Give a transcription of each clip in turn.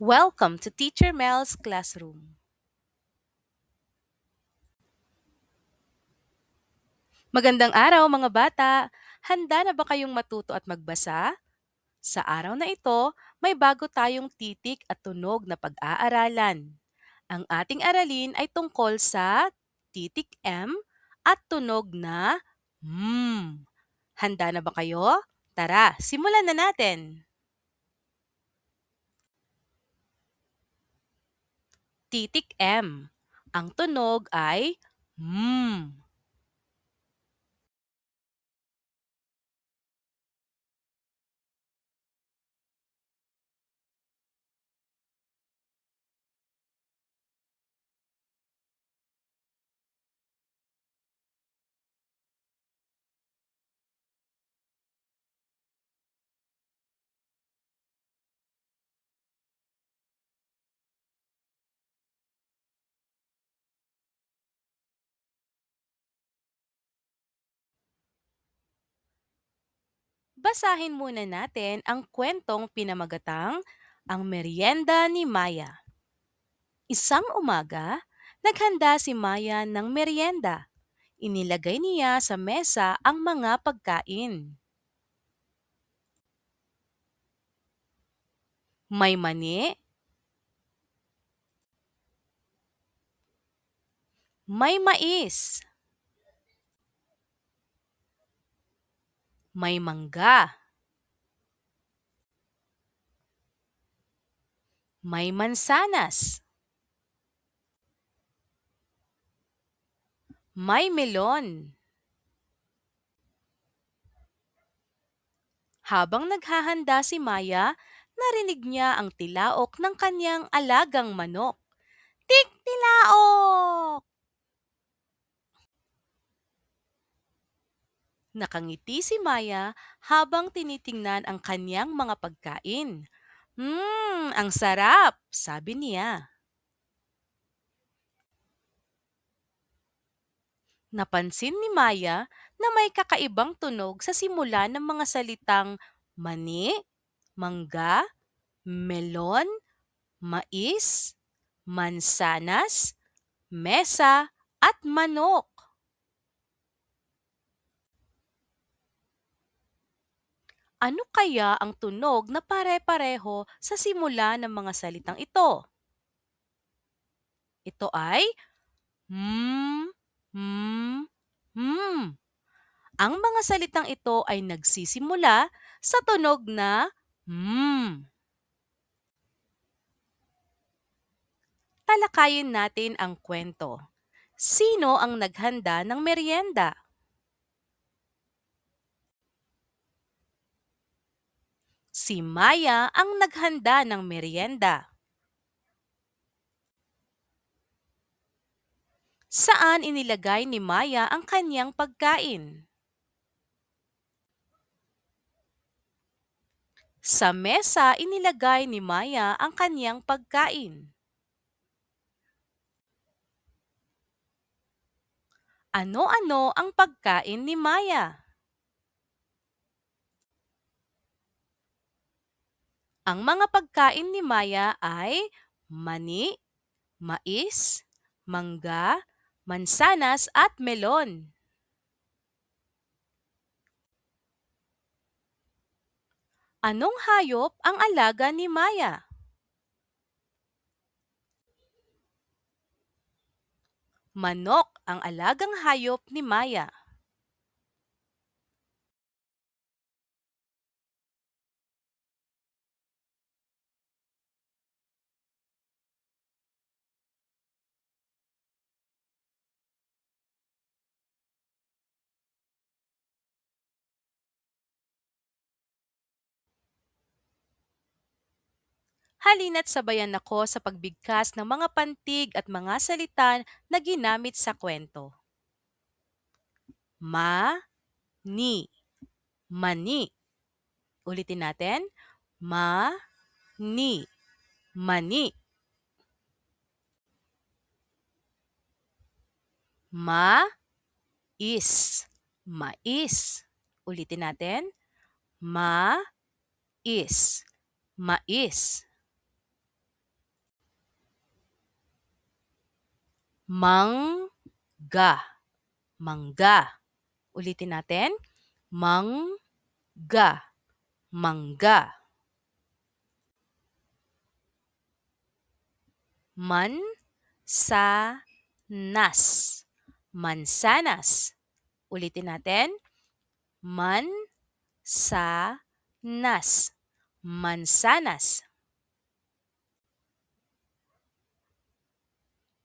Welcome to Teacher Mel's classroom. Magandang araw mga bata! Handa na ba kayong matuto at magbasa? Sa araw na ito, may bago tayong titik at tunog na pag-aaralan. Ang ating aralin ay tungkol sa titik M at tunog na M. Handa na ba kayo? Tara, simulan na natin! Titik M. Ang tunog ay M. Basahin muna natin ang kwentong pinamagatang Ang Merienda ni Maya. Isang umaga, naghanda si Maya ng merienda. Inilagay niya sa mesa ang mga pagkain. May mani, may mais, may mangga, may mansanas, may melon. Habang naghahanda si Maya, narinig niya ang tilaok ng kanyang alagang manok. Tik-tilaok! Nakangiti si Maya habang tinitingnan ang kanyang mga pagkain. Ang sarap, sabi niya. Napansin ni Maya na may kakaibang tunog sa simula ng mga salitang mani, mangga, melon, mais, mansanas, mesa, at manok. Ano kaya ang tunog na pare-pareho sa simula ng mga salitang ito? Ito ay hmm, hmm, hmm. Ang mga salitang ito ay nagsisimula sa tunog na hmm. Talakayin natin ang kwento. Sino ang naghanda ng merienda? Si Maya ang naghanda ng merienda. Saan inilagay ni Maya ang kanyang pagkain? Sa mesa inilagay ni Maya ang kanyang pagkain. Ano-ano ang pagkain ni Maya? Ang mga pagkain ni Maya ay mani, mais, mangga, mansanas at melon. Anong hayop ang alaga ni Maya? Manok ang alagang hayop ni Maya. Halina't sabayan ako sa pagbigkas ng mga pantig at mga salita na ginamit sa kwento. Ni, mani. Ulitin natin. Ni, mani. Mais, mais. Ulitin natin. Mais, mais. mangga, mangga. Ulitin natin, mangga, mangga. Mansanas, mansanas. Ulitin natin, mansanas, mansanas.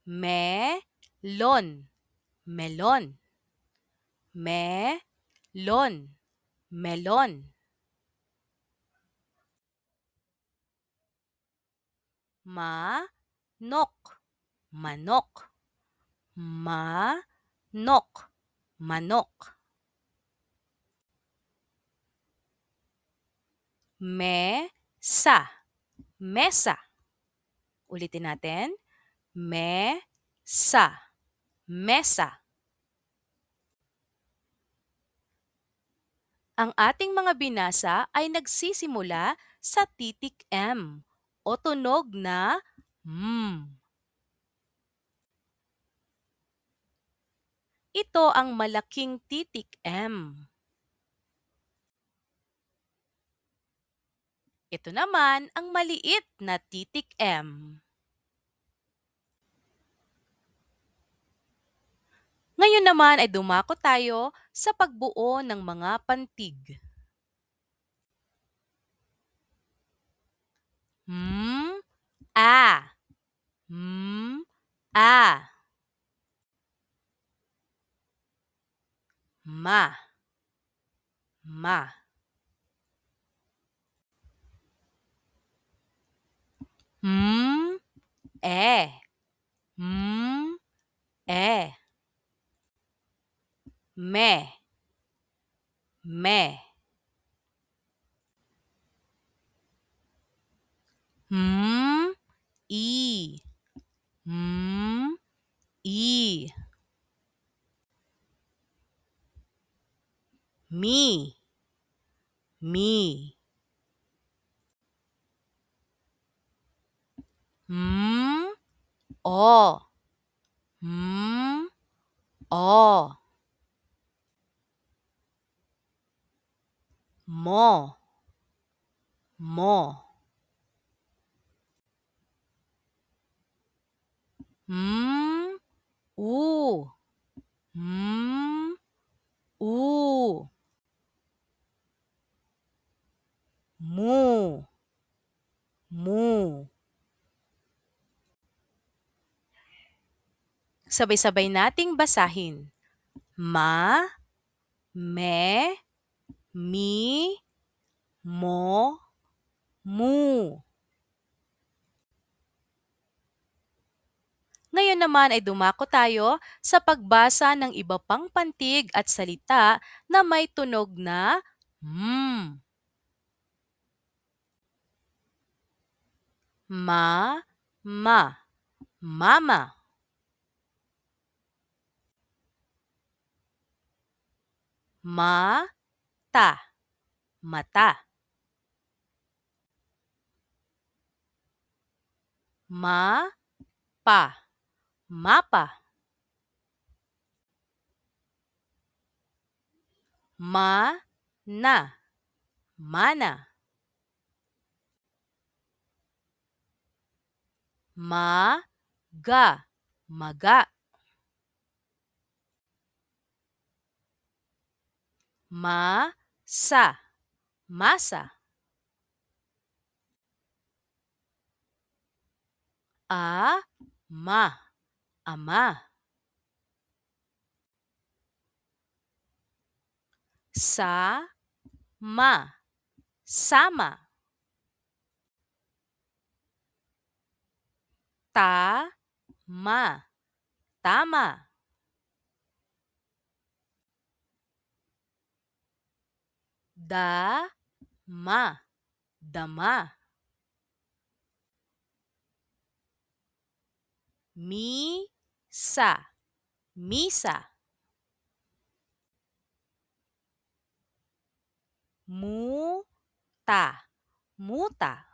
Melon, melon, melon, melon. Manok, manok, manok, manok. Mesa, mesa. Ulitin natin, mesa, mesa. Ang ating mga binasa ay nagsisimula sa titik M o tunog na M. Ito ang malaking titik M. Ito naman ang maliit na titik M. Ngayon naman ay dumako tayo sa pagbuo ng mga pantig. A, a. Ma, ma. E, e. Me, me. I, i. Mi, mi. O, o. Mo, mo. U, u. Mu, mu. Sabay-sabay nating basahin. Ma, me, mi, mo, mu. Ngayon naman ay dumako tayo sa pagbasa ng iba pang pantig at salita na may tunog na Ma, ma, mama. Mata, mata. Mapa, mapa. Mana, mana. Maga, maga. Masa, masa. Ama, ama. Sama, sama. Tama, tama. Dama, dama. Misa, misa. Muta, muta.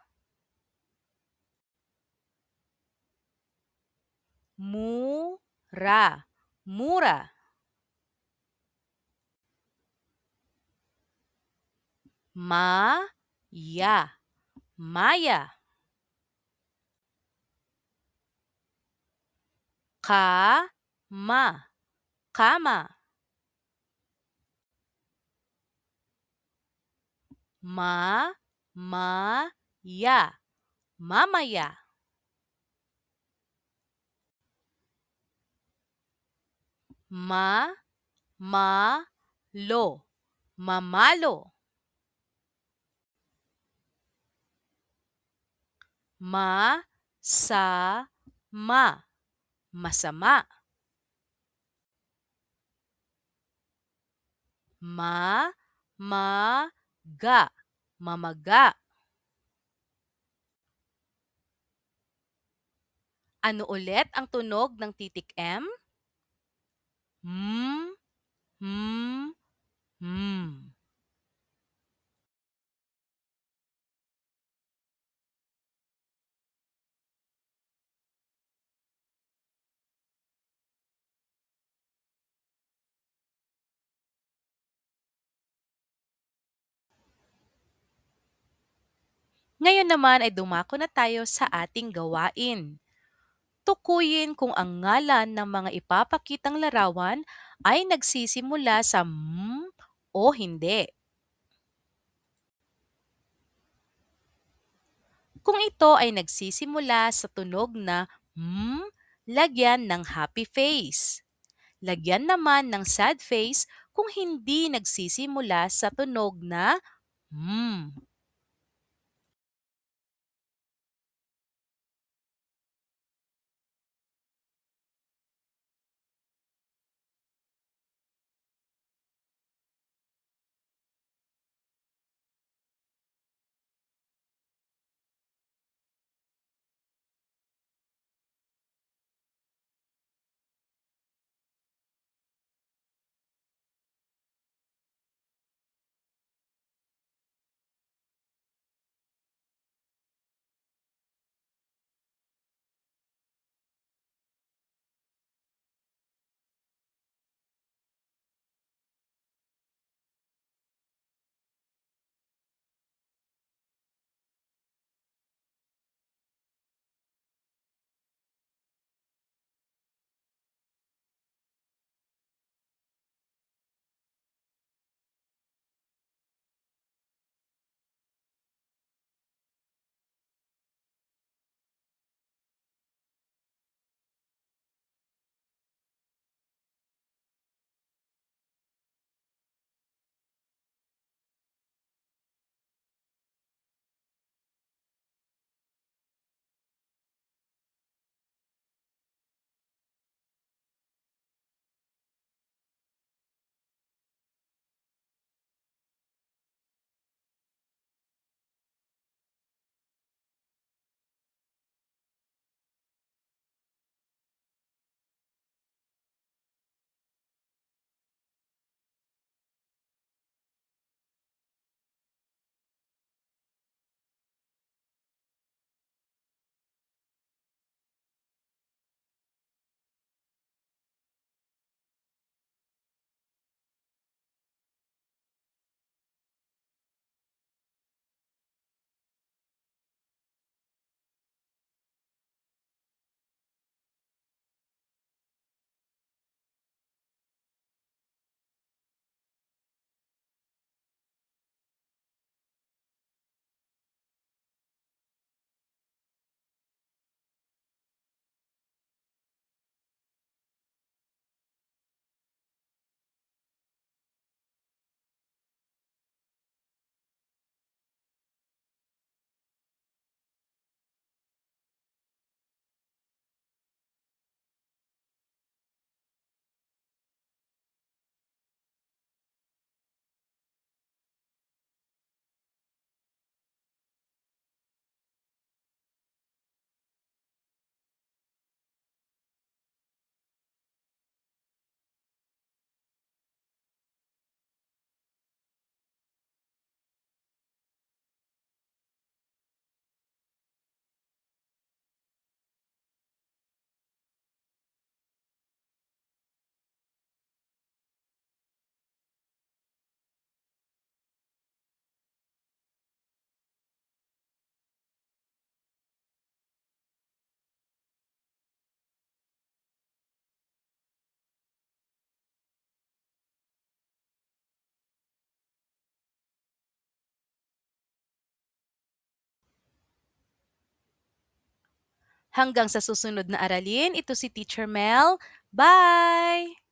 Muna, Ra, mura. Ma, ya, maya. Ka, ma, kama. Ma, ya, mamaya. Ma, lo, mamalo. Ma, sa, ma, masama. Ma, ga, mamaga. Ano ulit ang tunog ng titik M? Hmm, hmm, hmm. Ngayon naman ay dumako na tayo sa ating gawain. Tukuyin kung ang ngalan ng mga ipapakitang larawan ay nagsisimula sa o hindi. Kung ito ay nagsisimula sa tunog na lagyan ng happy face. Lagyan naman ng sad face kung hindi nagsisimula sa tunog na Hanggang sa susunod na aralin, ito si Teacher Mel. Bye!